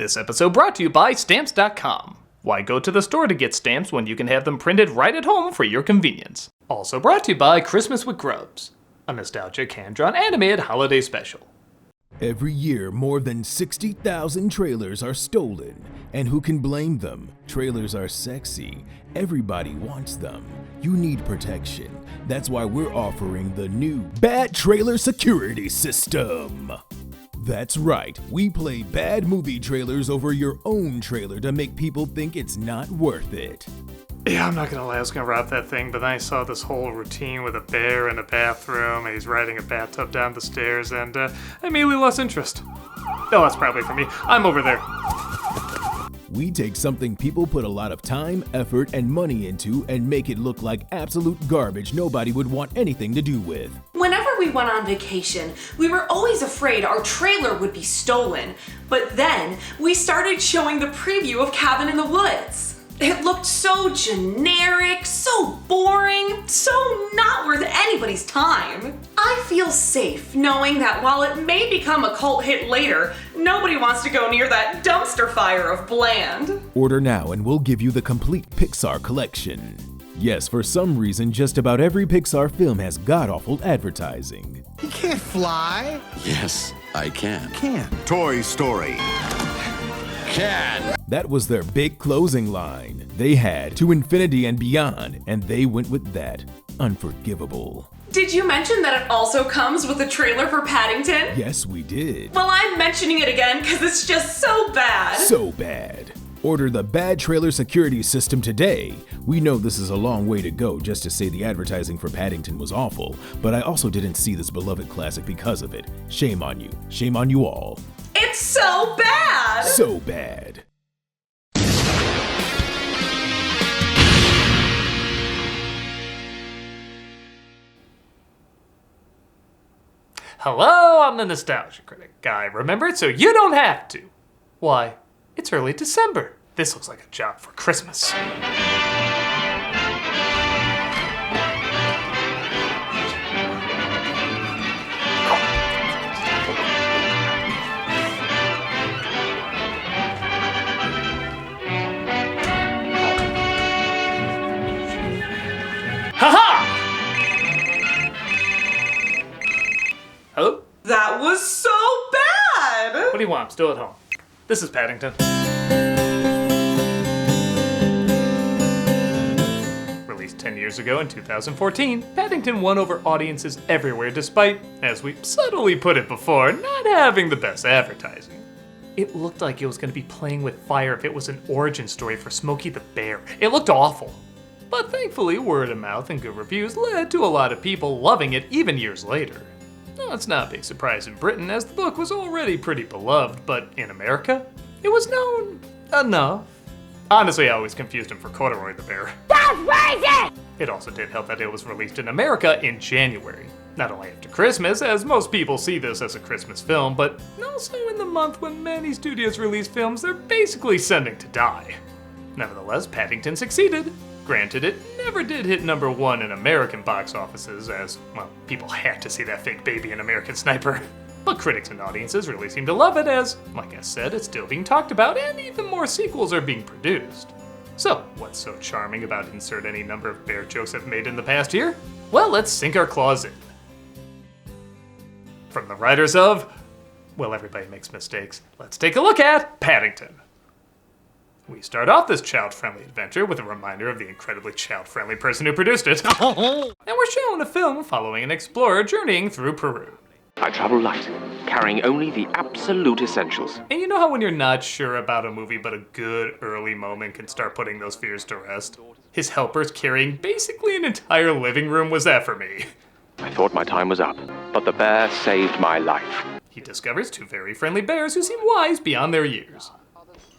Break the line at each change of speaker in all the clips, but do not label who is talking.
This episode brought to you by Stamps.com. Why go to the store to get stamps when you can have them printed right at home for your convenience? Also brought to you by Christmas with Grubs, a nostalgic hand-drawn animated holiday special.
Every year, more than 60,000 trailers are stolen. And who can blame them? Trailers are sexy. Everybody wants them. You need protection. That's why we're offering the new Bad Trailer Security System. That's right, we play bad movie trailers over your own trailer to make people think it's not worth it.
Yeah, I'm not gonna lie, I was gonna rob that thing, but then I saw this whole routine with a bear in a bathroom, and he's riding a bathtub down the stairs, and I immediately lost interest. No, that's probably for me. I'm over there.
We take something people put a lot of time, effort, and money into and make it look like absolute garbage nobody would want anything to do with.
Whenever we went on vacation, we were always afraid our trailer would be stolen. But then, we started showing the preview of Cabin in the Woods. It looked so generic, so boring, so not worth anybody's time. I feel safe knowing that while it may become a cult hit later, nobody wants to go near that dumpster fire of bland.
Order now and we'll give you the complete Pixar collection. Yes, for some reason, just about every Pixar film has god-awful advertising.
You can't fly.
Yes, I can.
Can.
Toy Story. Can.
That was their big closing line. They had To Infinity and Beyond, and they went with that. Unforgivable.
Did you mention that it also comes with a trailer for Paddington?
Yes, we did.
Well, I'm mentioning it again because it's just so bad.
So bad. Order the Bad Trailer Security System today. We know this is a long way to go just to say the advertising for Paddington was awful, but I also didn't see this beloved classic because of it. Shame on you. Shame on you all.
It's so bad!
So bad.
Hello, I'm the Nostalgia Critic guy. Remember it so you don't have to. Why, it's early December. This looks like a job for Christmas. Ha-ha! Hello?
That was so bad!
What do you want? I'm still at home. This is Paddington. Released 10 years ago in 2014, Paddington won over audiences everywhere despite, as we subtly put it before, not having the best advertising. It looked like it was going to be playing with fire if it was an origin story for Smokey the Bear. It looked awful. But thankfully, word of mouth and good reviews led to a lot of people loving it even years later. No, it's not a big surprise in Britain, as the book was already pretty beloved, but in America, it was known enough. Honestly, I always confused him for Corduroy the Bear.
That's crazy!
It also did help that it was released in America in January. Not only after Christmas, as most people see this as a Christmas film, but also in the month when many studios release films they're basically sending to die. Nevertheless, Paddington succeeded. Granted, it never did hit #1 in American box offices, as, well, people had to see that fake baby in American Sniper. But critics and audiences really seem to love it as, like I said, it's still being talked about and even more sequels are being produced. So, what's so charming about insert any number of bear jokes I've made in the past year? Well, let's sink our claws in. From the writers of, well, everybody makes mistakes, let's take a look at Paddington. We start off this child-friendly adventure with a reminder of the incredibly child-friendly person who produced it. And we're shown a film following an explorer journeying through Peru.
I travel light, carrying only the absolute essentials.
And you know how when you're not sure about a movie but a good early moment can start putting those fears to rest? His helpers carrying basically an entire living room was that for me.
I thought my time was up, but the bear saved my life.
He discovers two very friendly bears who seem wise beyond their years.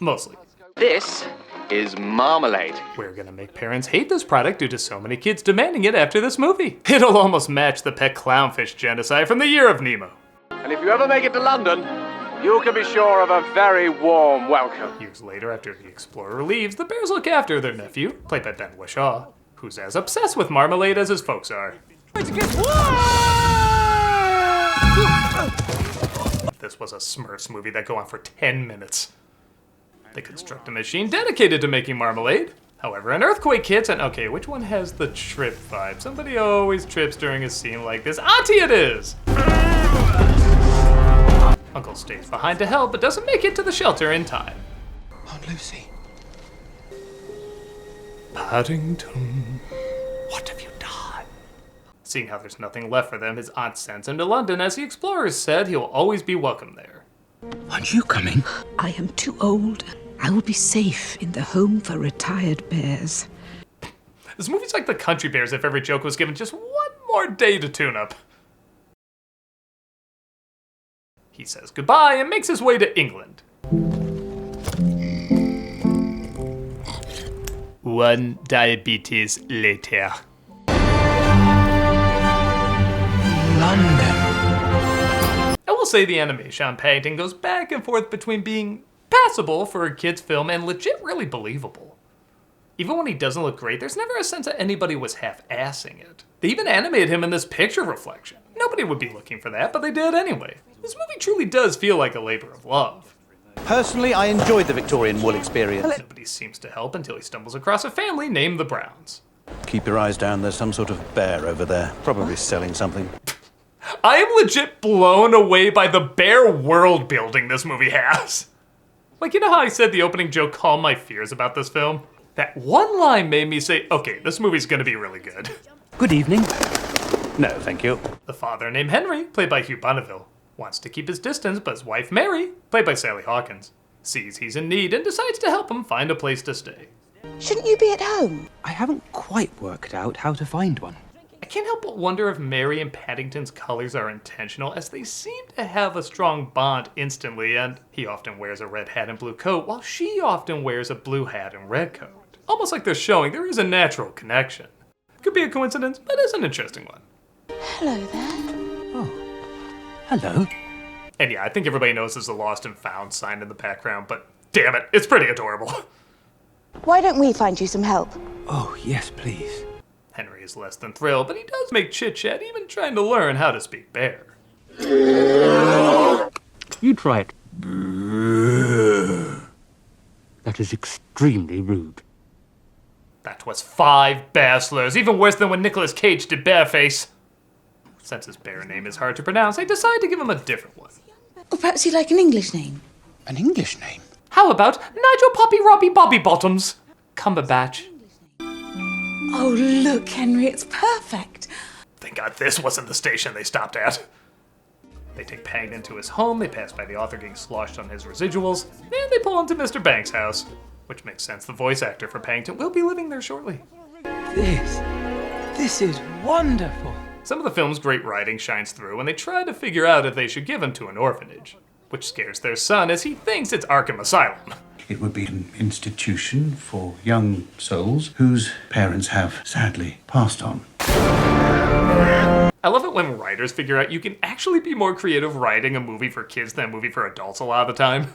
Mostly.
This is marmalade.
We're gonna make parents hate this product due to so many kids demanding it after this movie. It'll almost match the pet clownfish genocide from the Year of Nemo.
And if you ever make it to London, you can be sure of a very warm welcome.
Years later, after the explorer leaves, the bears look after their nephew, played by Ben Whishaw, who's as obsessed with marmalade as his folks are. This was a Smurfs movie that go on for 10 minutes. They construct a machine dedicated to making marmalade. However, an earthquake hits and, okay, which one has the trip vibe? Somebody always trips during a scene like this. Auntie it is! Uncle stays behind to help, but doesn't make it to the shelter in time.
Aunt Lucy.
Paddington, what have you done? Seeing how there's nothing left for them, his aunt sends him to London. As the explorers said, he'll always be welcome there.
Aren't you coming?
I am too old. I will be safe in the home for retired bears.
This movie's like the Country Bears if every joke was given just one more day to tune up. He says goodbye and makes his way to England. One diabetes later.
London.
I will say the animation on Paddington goes back and forth between being passable for a kid's film and legit really believable. Even when he doesn't look great, there's never a sense that anybody was half-assing it. They even animated him in this picture reflection. Nobody would be looking for that, but they did anyway. This movie truly does feel like a labor of love.
Personally, I enjoyed the Victorian wool experience.
Nobody seems to help until he stumbles across a family named the Browns.
Keep your eyes down, there's some sort of bear over there, probably selling something.
I am legit blown away by the bear world building this movie has. Like, you know how I said the opening joke calmed my fears about this film? That one line made me say, okay, this movie's gonna be really good.
Good evening. No, thank you.
The father, named Henry, played by Hugh Bonneville, wants to keep his distance, but his wife, Mary, played by Sally Hawkins, sees he's in need and decides to help him find a place to stay.
Shouldn't you be at home?
I haven't quite worked out how to find one.
I can't help but wonder if Mary and Paddington's colors are intentional, as they seem to have a strong bond instantly, and he often wears a red hat and blue coat, while she often wears a blue hat and red coat. Almost like they're showing there is a natural connection. Could be a coincidence, but it's an interesting one.
Hello there.
Oh, hello.
And yeah, I think everybody knows there's a lost and found sign in the background, but damn it, it's pretty adorable.
Why don't we find you some help?
Oh, yes, please.
Henry is less than thrilled, but he does make chit-chat, even trying to learn how to speak bear.
You try it. That is extremely rude.
That was 5 bear slurs, even worse than when Nicolas Cage did Bearface. Since his bear name is hard to pronounce, I decided to give him a different one.
Or perhaps you'd like an English name?
An English name?
How about Nigel Poppy Robbie Bobby Bottoms? Cumberbatch.
Oh, look, Henry, it's perfect.
Thank God this wasn't the station they stopped at. They take Paddington to his home, they pass by the author getting sloshed on his residuals, and they pull into Mr. Banks' house. Which makes sense, the voice actor for Paddington will be living there shortly.
This is wonderful.
Some of the film's great writing shines through when they try to figure out if they should give him to an orphanage, which scares their son as he thinks it's Arkham Asylum.
It would be an institution for young souls whose parents have sadly passed on.
I love it when writers figure out you can actually be more creative writing a movie for kids than a movie for adults a lot of the time.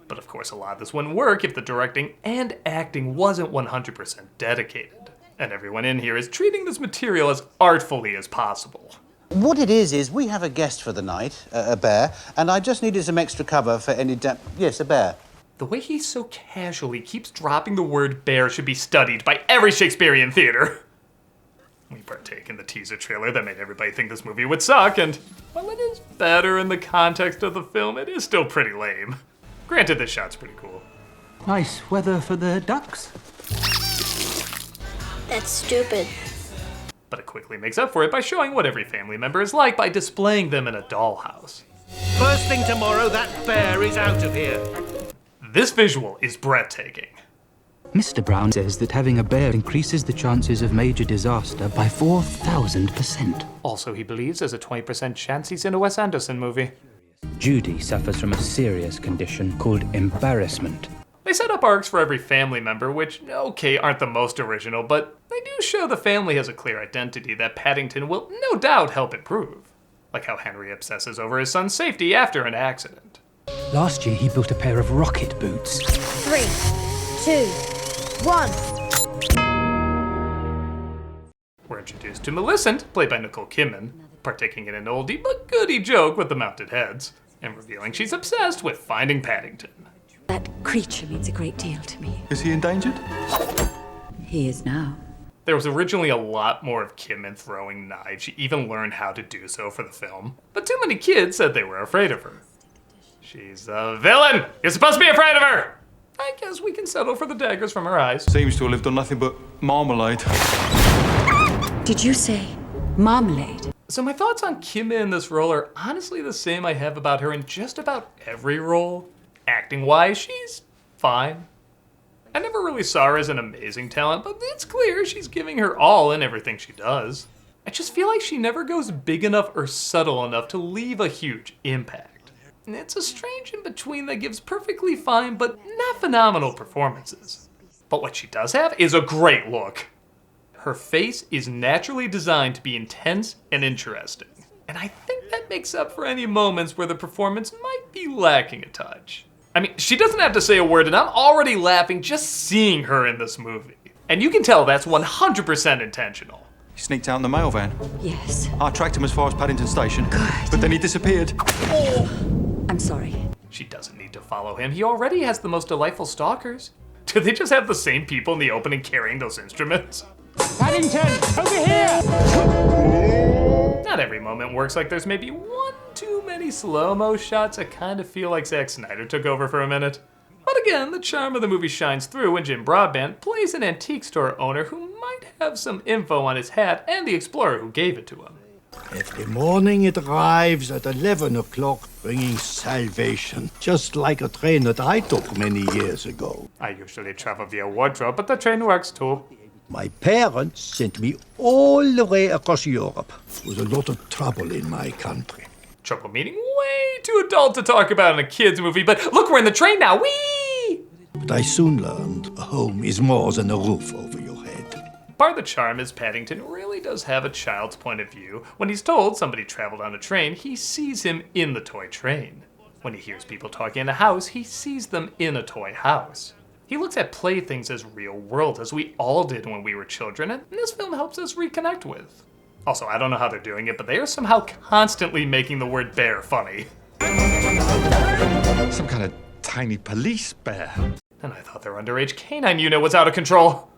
But of course, a lot of this wouldn't work if the directing and acting wasn't 100% dedicated. And everyone in here is treating this material as artfully as possible.
What it is we have a guest for the night, a bear, and I just needed some extra cover for any yes, a bear.
The way he so casually keeps dropping the word bear should be studied by every Shakespearean theater. We partake in the teaser trailer that made everybody think this movie would suck, and while it is better in the context of the film, it is still pretty lame. Granted, this shot's pretty cool.
Nice weather for the ducks.
That's stupid.
But it quickly makes up for it by showing what every family member is like by displaying them in a dollhouse.
First thing tomorrow, that bear is out of here.
This visual is breathtaking.
Mr. Brown says that having a bear increases the chances of major disaster by 4,000%.
Also, he believes there's a 20% chance he's in a Wes Anderson movie.
Judy suffers from a serious condition called embarrassment.
They set up arcs for every family member, which, okay, aren't the most original, but they do show the family has a clear identity that Paddington will no doubt help improve. Like how Henry obsesses over his son's safety after an accident.
Last year, he built a pair of rocket boots.
3, 2, 1.
We're introduced to Millicent, played by Nicole Kidman, partaking in an oldie but goodie joke with the mounted heads, and revealing she's obsessed with finding Paddington.
That creature means a great deal to me.
Is he endangered?
He is now.
There was originally a lot more of Kidman throwing knives. She even learned how to do so for the film. But too many kids said they were afraid of her. She's a villain! You're supposed to be afraid of her! I guess we can settle for the daggers from her eyes.
Seems to have lived on nothing but marmalade.
Did you say marmalade?
So my thoughts on Kidman in this role are honestly the same I have about her in just about every role. Acting-wise, she's fine. I never really saw her as an amazing talent, but it's clear she's giving her all in everything she does. I just feel like she never goes big enough or subtle enough to leave a huge impact. And it's a strange in-between that gives perfectly fine but not phenomenal performances. But what she does have is a great look. Her face is naturally designed to be intense and interesting. And I think that makes up for any moments where the performance might be lacking a touch. I mean, she doesn't have to say a word and I'm already laughing just seeing her in this movie. And you can tell that's 100% intentional.
He sneaked out in the mail van.
Yes.
I tracked him as far as Paddington Station.
Good.
But then he disappeared.
I'm sorry.
She doesn't need to follow him. He already has the most delightful stalkers. Do they just have the same people in the opening carrying those instruments?
Paddington, over here!
Not every moment works. Like there's maybe one too many slow-mo shots. I kind of feel like Zack Snyder took over for a minute. But again, the charm of the movie shines through when Jim Broadbent plays an antique store owner who might have some info on his hat and the explorer who gave it to him.
Every morning it arrives at 11 o'clock, bringing salvation, just like a train that I took many years ago.
I usually travel via wardrobe, but the train works too.
My parents sent me all the way across Europe. There was a lot of trouble in my country.
Trouble meaning way too adult to talk about in a kid's movie, but look, we're in the train now, whee!
But I soon learned a home is more than a roof over your head.
Part of the charm is Paddington really does have a child's point of view. When he's told somebody traveled on a train, he sees him in the toy train. When he hears people talking in a house, he sees them in a toy house. He looks at playthings as real world, as we all did when we were children, and this film helps us reconnect with. Also, I don't know how they're doing it, but they are somehow constantly making the word bear funny.
Some kind of tiny police bear.
And I thought their underage canine unit was out of control.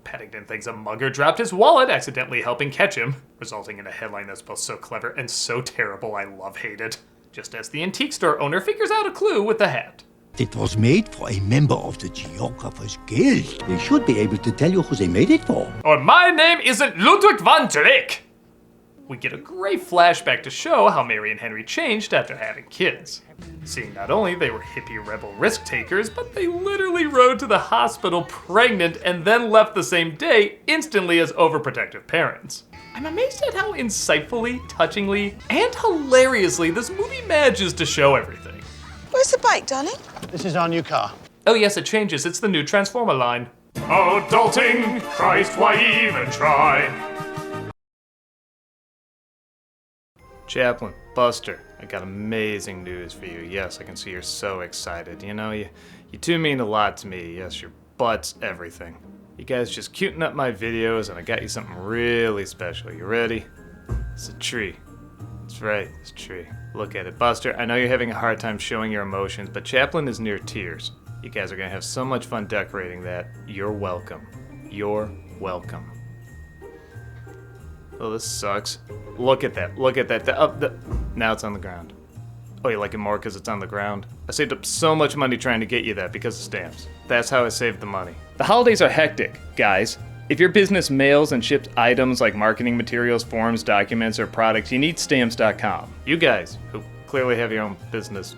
Paddington thinks a mugger dropped his wallet, accidentally helping catch him, resulting in a headline that's both so clever and so terrible I love-hate it. Just as the antique store owner figures out a clue with the hat.
It was made for a member of the Geographers Guild. They should be able to tell you who they made it for.
Or my name isn't Ludwig van Drake! We get a great flashback to show how Mary and Henry changed after having kids. Seeing not only they were hippie rebel risk takers, but they literally rode to the hospital pregnant and then left the same day instantly as overprotective parents. I'm amazed at how insightfully, touchingly, and hilariously this movie manages to show everything.
Where's the bike, darling?
This is our new car.
Oh yes, it changes. It's the new Transformer line. Adulting, Christ, why even try? Chaplain, Buster, I got amazing news for you. Yes, I can see you're so excited. You know, you two mean a lot to me. Yes, your butt's everything. You guys just cuting up my videos, and I got you something really special. You ready? It's a tree. That's right, it's a tree. Look at it. Buster, I know you're having a hard time showing your emotions, but Chaplain is near tears. You guys are gonna have so much fun decorating that. You're welcome. You're welcome. Oh, this sucks. Look at that. Look at that. Now it's on the ground. Oh, you like it more because it's on the ground? I saved up so much money trying to get you that because of stamps. That's how I saved the money. The holidays are hectic, guys. If your business mails and ships items like marketing materials, forms, documents, or products, you need Stamps.com. You guys, who clearly have your own business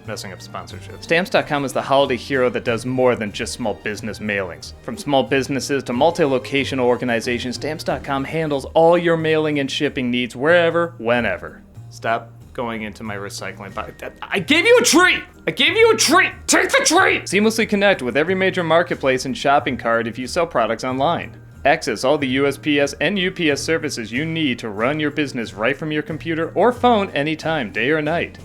messing up sponsorships. Stamps.com is the holiday hero that does more than just small business mailings. From small businesses to multi-locational organizations, Stamps.com handles all your mailing and shipping needs wherever, whenever. Stop going into my recycling box. I gave you a treat! I gave you a treat! Take the treat! Seamlessly connect with every major marketplace and shopping cart if you sell products online. Access all the USPS and UPS services you need to run your business right from your computer or phone anytime, day or night.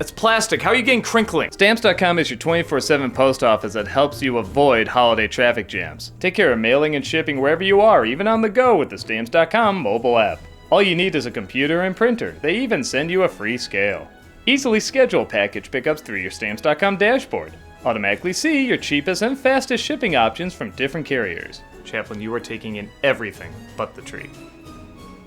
It's plastic. How are you getting crinkling? Stamps.com is your 24/7 post office that helps you avoid holiday traffic jams. Take care of mailing and shipping wherever you are, even on the go with the Stamps.com mobile app. All you need is a computer and printer. They even send you a free scale. Easily schedule package pickups through your Stamps.com dashboard. Automatically see your cheapest and fastest shipping options from different carriers. Chaplain, you are taking in everything but the tree.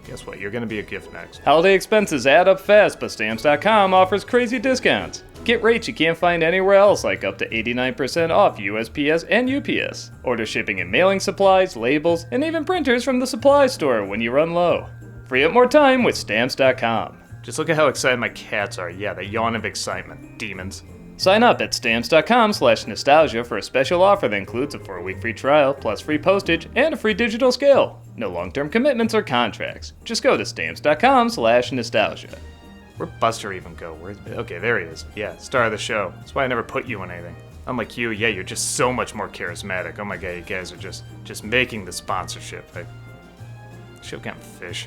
Guess what? You're gonna be a gift next. Holiday expenses add up fast, but Stamps.com offers crazy discounts. Get rates you can't find anywhere else, like up to 89% off USPS and UPS. Order shipping and mailing supplies, labels, and even printers from the supply store when you run low. Free up more time with Stamps.com. Just look at how excited my cats are. Yeah, they yawn of excitement. Demons. Sign up at Stamps.com/nostalgia for a special offer that includes a 4-week free trial, plus free postage, and a free digital scale. No long-term commitments or contracts. Just go to Stamps.com/nostalgia. Where'd Buster even go? Okay, there he is. Yeah, star of the show. That's why I never put you in anything. Unlike you, yeah, you're just so much more charismatic. Oh my god, you guys are just making the sponsorship. I should have gotten fish.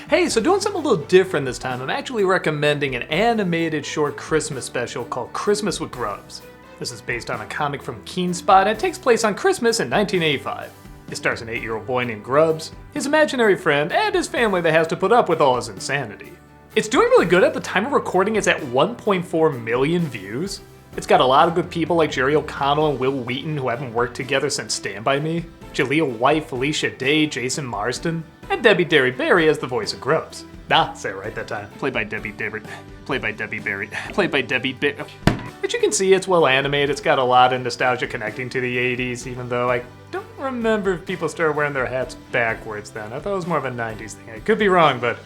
Hey, so doing something a little different this time, I'm actually recommending an animated short Christmas special called Christmas with Grubs. This is based on a comic from Keenspot and it takes place on Christmas in 1985. It stars an 8-year-old boy named Grubs, his imaginary friend, and his family that has to put up with all his insanity. It's doing really good. At the time of recording, it's at 1.4 million views. It's got a lot of good people like Jerry O'Connell and Will Wheaton who haven't worked together since Stand By Me, Jaleel White, Felicia Day, Jason Marsden, and Debbie Derry Barry as the voice of Grubs. Say it right that time. Played by Debbie Derry. Played by Debbie Barry. Played by Debbie Barry. As you can see, it's well animated. It's got a lot of nostalgia connecting to the 80s, even though I don't remember if people started wearing their hats backwards then. I thought it was more of a 90s thing. I could be wrong, but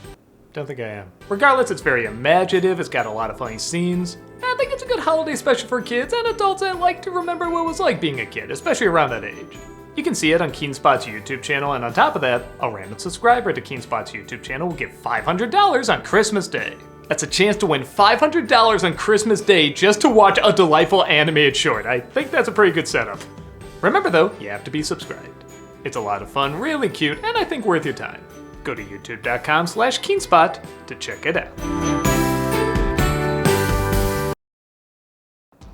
don't think I am. Regardless, it's very imaginative. It's got a lot of funny scenes. I think it's a good holiday special for kids and adults that like to remember what it was like being a kid, especially around that age. You can see it on Keenspot's YouTube channel, and on top of that, a random subscriber to Keenspot's YouTube channel will get $500 on Christmas Day. That's a chance to win $500 on Christmas Day just to watch a delightful animated short. I think that's a pretty good setup. Remember though, you have to be subscribed. It's a lot of fun, really cute, and I think worth your time. Go to youtube.com/Keenspot to check it out.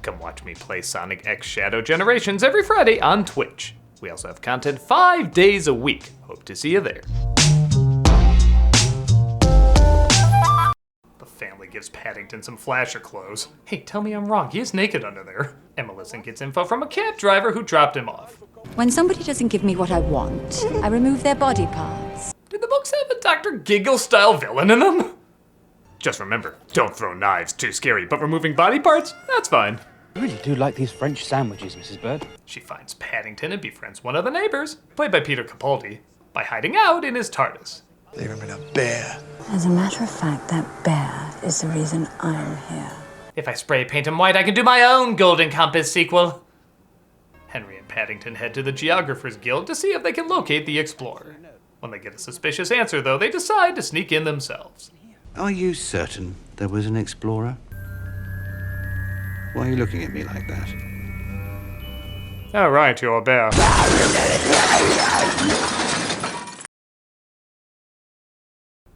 Come watch me play Sonic X Shadow Generations every Friday on Twitch. We also have content 5 days a week. Hope to see you there. The family gives Paddington some flasher clothes. Hey, tell me I'm wrong. He is naked under there. And Millicent gets info from a cab driver who dropped him off.
When somebody doesn't give me what I want, I remove their body parts.
Did the books have a Dr. Giggle-style villain in them? Just remember, don't throw knives, too scary, but removing body parts? That's fine.
I really do like these French sandwiches, Mrs. Bird.
She finds Paddington and befriends one of the neighbors, played by Peter Capaldi, by hiding out in his TARDIS.
Leave him in a bear.
As a matter of fact, that bear is the reason I'm here.
If I spray paint him white, I can do my own Golden Compass sequel. Henry and Paddington head to the Geographers Guild to see if they can locate the explorer. When they get a suspicious answer, though, they decide to sneak in themselves.
Are you certain there was an explorer? Why are you looking at me like that?
All right, you're a bear.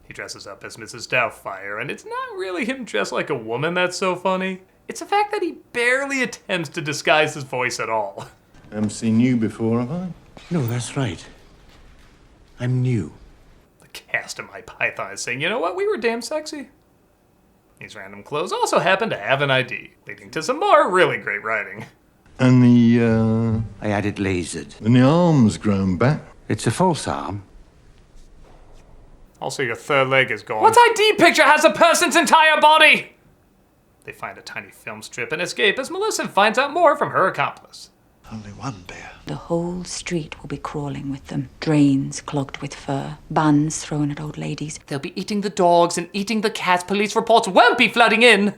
He dresses up as Mrs. Doubtfire, and it's not really him dressed like a woman that's so funny. It's the fact that he barely attempts to disguise his voice at all.
Haven't seen you before, have I?
No, that's right. I'm new.
The cast of My Python is saying, you know what, we were damn sexy. These random clothes also happen to have an ID, leading to some more really great writing.
And the,
I had it lasered.
And the arm's grown back.
It's a false arm.
Also, your third leg is gone. What ID picture has a person's entire body? They find a tiny film strip and escape as Melissa finds out more from her accomplice.
Only one bear.
The whole street will be crawling with them. Drains clogged with fur. Buns thrown at old ladies.
They'll be eating the dogs and eating the cats. Police reports won't be flooding in.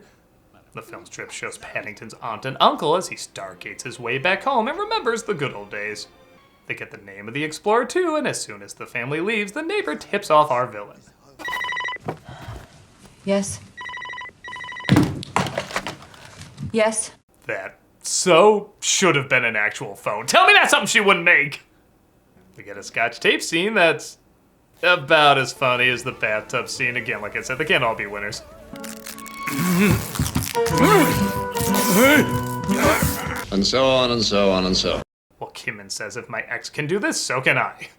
The film strip shows Paddington's aunt and uncle as he stargates his way back home and remembers the good old days. They get the name of the explorer too, and as soon as the family leaves, the neighbor tips off our villain.
Yes? Yes?
That so should have been an actual phone. Tell me that's something she wouldn't make. We get a Scotch tape scene that's about as funny as the bathtub scene. Again, like I said, they can't all be winners.
And so on and so on and so on.
Well, Kidman says if my ex can do this, so can I.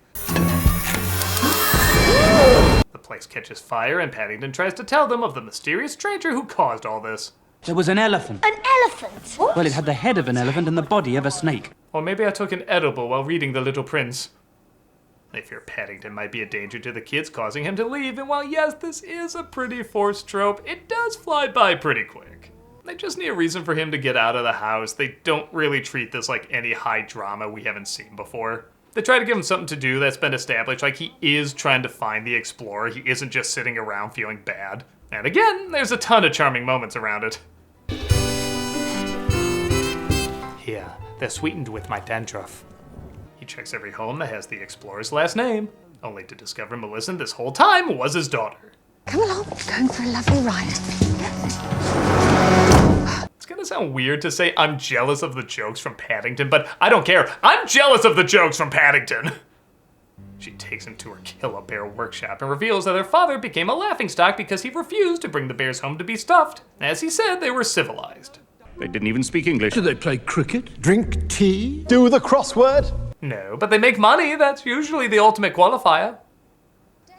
The place catches fire and Paddington tries to tell them of the mysterious stranger who caused all this.
There was an elephant.
An elephant? What?
Well, it had the head of an elephant and the body of a snake.
Or maybe I took an edible while reading The Little Prince. They fear Paddington might be a danger to the kids, causing him to leave, and while yes, this is a pretty forced trope, it does fly by pretty quick. They just need a reason for him to get out of the house. They don't really treat this like any high drama we haven't seen before. They try to give him something to do that's been established, like he is trying to find the explorer, he isn't just sitting around feeling bad. And again, there's a ton of charming moments around it. Here, they're sweetened with my dandruff. He checks every home that has the explorer's last name, only to discover Millicent this whole time was his daughter.
Come along, we're going for a lovely ride.
It's gonna sound weird to say I'm jealous of the jokes from Paddington, but I don't care. I'm jealous of the jokes from Paddington! She takes him to her Kill-A-Bear workshop and reveals that her father became a laughingstock because he refused to bring the bears home to be stuffed. As he said, they were civilized.
They didn't even speak English.
Do they play cricket? Drink tea?
Do the crossword?
No, but they make money. That's usually the ultimate qualifier.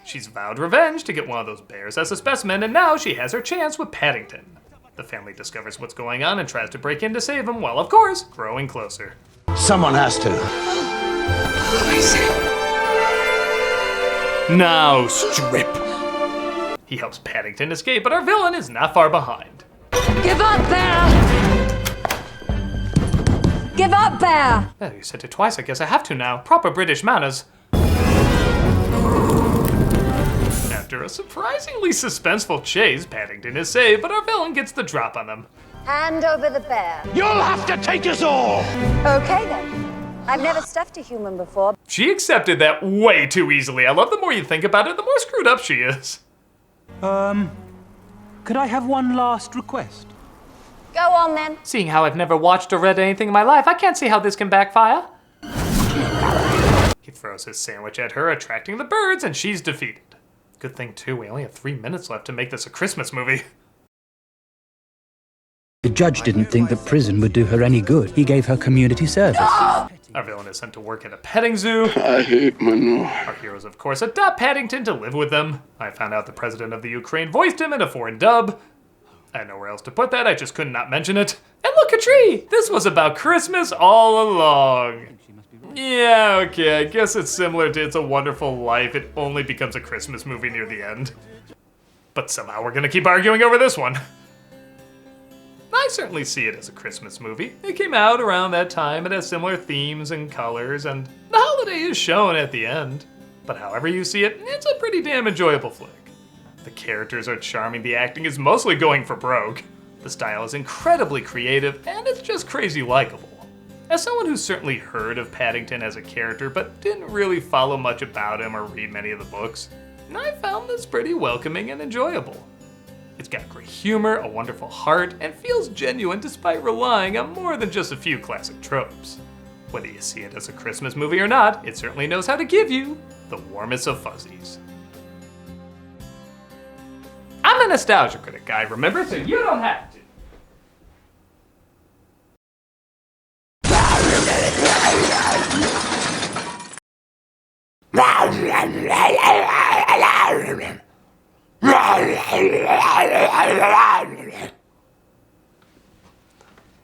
She's vowed revenge to get one of those bears as a specimen, and now she has her chance with Paddington. The family discovers what's going on and tries to break in to save him, while of course, growing closer.
Someone has to.
Now strip! He helps Paddington escape, but our villain is not far behind.
Give up, Bear! Give up, Bear!
Oh, you said it twice, I guess I have to now. Proper British manners. After a surprisingly suspenseful chase, Paddington is saved, but our villain gets the drop on them.
Hand over the bear.
You'll have to take us all!
Okay then. I've never stuffed a human before.
She accepted that way too easily. I love the more you think about it, the more screwed up she is.
Could I have one last request?
Go on then.
Seeing how I've never watched or read anything in my life, I can't see how this can backfire. He throws his sandwich at her, attracting the birds, and she's defeated. Good thing, too, we only have 3 minutes left to make this a Christmas movie.
The judge didn't think that prison would do her any good. He gave her community service.
Our villain is sent to work at a petting zoo.
I hate Manu.
Our heroes, of course, adopt Paddington to live with them. I found out the president of the Ukraine voiced him in a foreign dub. I had nowhere else to put that, I just could not mention it. And look, a tree! This was about Christmas all along. Yeah, okay, I guess it's similar to It's a Wonderful Life. It only becomes a Christmas movie near the end. But somehow we're gonna keep arguing over this one. I certainly see it as a Christmas movie. It came out around that time, it has similar themes and colors, and the holiday is shown at the end. But however you see it, it's a pretty damn enjoyable flick. The characters are charming, the acting is mostly going for broke. The style is incredibly creative, and it's just crazy likable. As someone who's certainly heard of Paddington as a character, but didn't really follow much about him or read many of the books, I found this pretty welcoming and enjoyable. It's got great humor, a wonderful heart, and feels genuine despite relying on more than just a few classic tropes. Whether you see it as a Christmas movie or not, it certainly knows how to give you the warmest of fuzzies. I'm a nostalgia critic guy, remember? So you don't have to.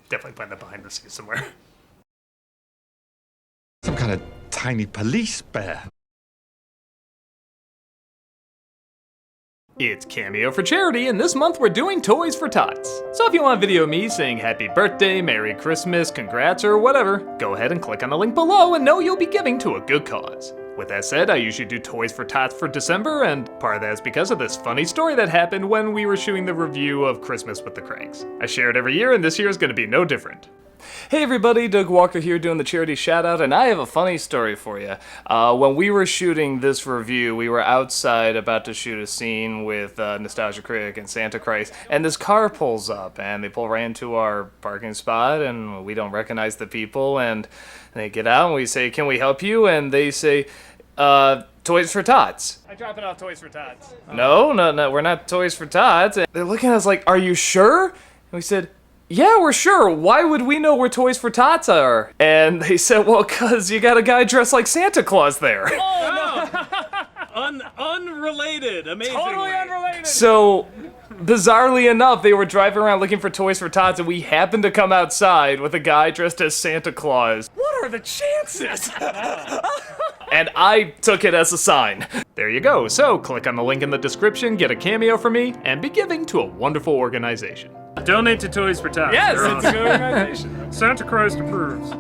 Definitely playing that behind the scenes somewhere.
Some kind of tiny police bear.
It's Cameo for Charity, and this month we're doing Toys for Tots. So if you want a video of me saying happy birthday, Merry Christmas, congrats, or whatever, go ahead and click on the link below and know you'll be giving to a good cause. With that said, I usually do Toys for Tots for December, and part of that is because of this funny story that happened when we were shooting the review of Christmas with the Cranks. I share it every year, and this year is going to be no different. Hey everybody, Doug Walker here doing the charity shoutout, and I have a funny story for you. When we were shooting this review, we were outside about to shoot a scene with Nostalgia Critic and Santa Christ, and this car pulls up, and they pull right into our parking spot, and we don't recognize the people, and they get out, and we say, can we help you? And they say, Toys for Tots.
I drop it off Toys for Tots.
No, we're not Toys for Tots. And they're looking at us like, are you sure? And we said, yeah, we're sure. Why would we know where Toys for Tots are? And they said, well, cause you got a guy dressed like Santa Claus there.
Oh, no.
Unrelated. Amazing.
Totally unrelated.
So, bizarrely enough, they were driving around looking for toys for Tots, and we happened to come outside with a guy dressed as Santa Claus.
What are the chances?
And I took it as a sign. There you go. So, click on the link in the description, get a cameo from me, and be giving to a wonderful organization.
Donate to Toys for Tots.
Yes,
They're
it's a
awesome.
good organization.
Santa Christ approves.